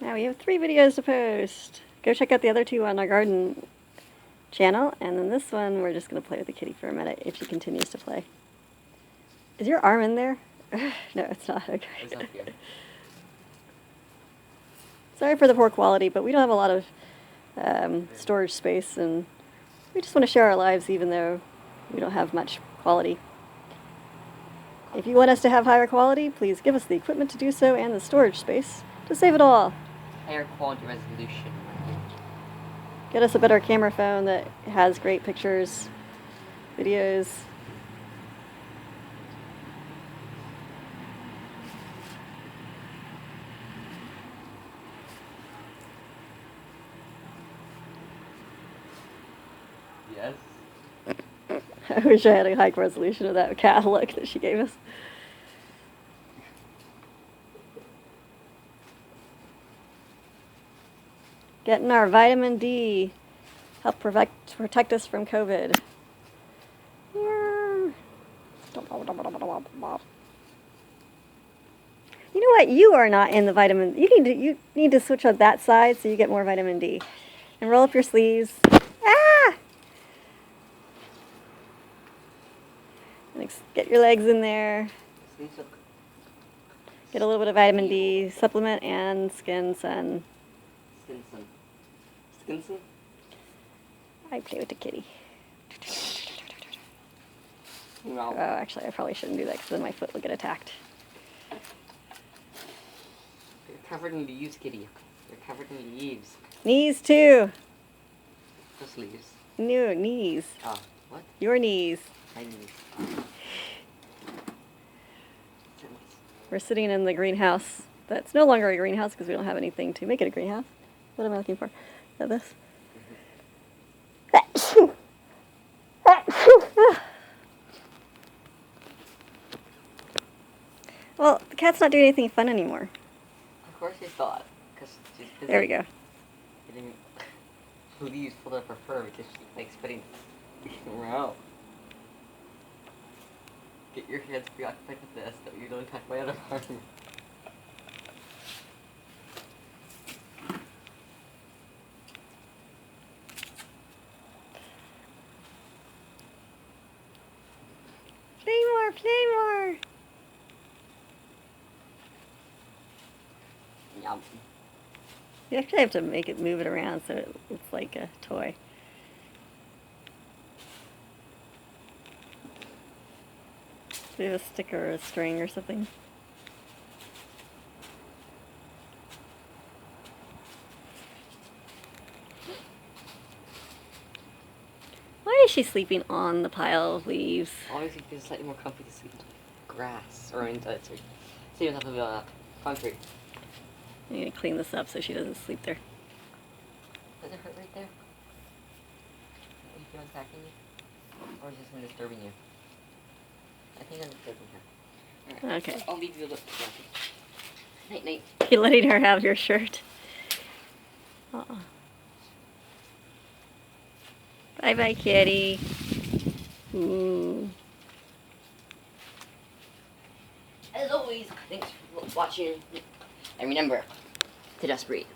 Now we have 3 videos to post. Go check out the other 2 on our garden channel, and then this one we're just going to play with the kitty for a minute if she continues to play. Is your arm in there? No, it's not. Okay. It's not here. Sorry for the poor quality, but we don't have a lot of storage space, and we just want to share our lives even though we don't have much quality. If you want us to have higher quality, please give us the equipment to do so and the storage space to save it all. Higher quality resolution. Get us a better camera phone that has great pictures, videos. Yes. I wish I had a high resolution of that cat look that she gave us. Getting our vitamin D, help protect us from COVID. You know what? You are not in the vitamin. You need to switch on that side so you get more vitamin D. And roll up your sleeves. Ah! And get your legs in there. Get a little bit of vitamin D supplement and skin sun. Skinson? I play with the kitty. No. Oh, actually, I probably shouldn't do that because then my foot will get attacked. You're covered in leaves, kitty. You're covered in leaves. Knees, too. Just leaves. No, knees. Oh, what? Your knees. My knees. We're sitting in the greenhouse. That's no longer a greenhouse because we don't have anything to make it a greenhouse. What am I looking for? Is that this? Well, the cat's not doing anything fun anymore. Of course you thought, because she's busy. There we go. Getting leaves pulled up her fur because she likes putting around. Get your hands preoccupied with this so you don't attack my other arm. Play more, play more. Yum. You actually have to move it around so it's like a toy. Do you have a stick or a string or something? Why is she sleeping on the pile of leaves? Always feel slightly more comfy to sleep in grass or in sleep on top of concrete. I'm going to clean this up so she doesn't sleep there. Does it hurt right there? Are you feeling attacking you? Or is this one disturbing you? I think I'm disturbing her. Alright. Okay. I'll leave you alone. Night, night. You're letting her have your shirt. Uh-uh. Bye-bye, kitty. Ooh. As always, thanks for watching. And remember to just breathe.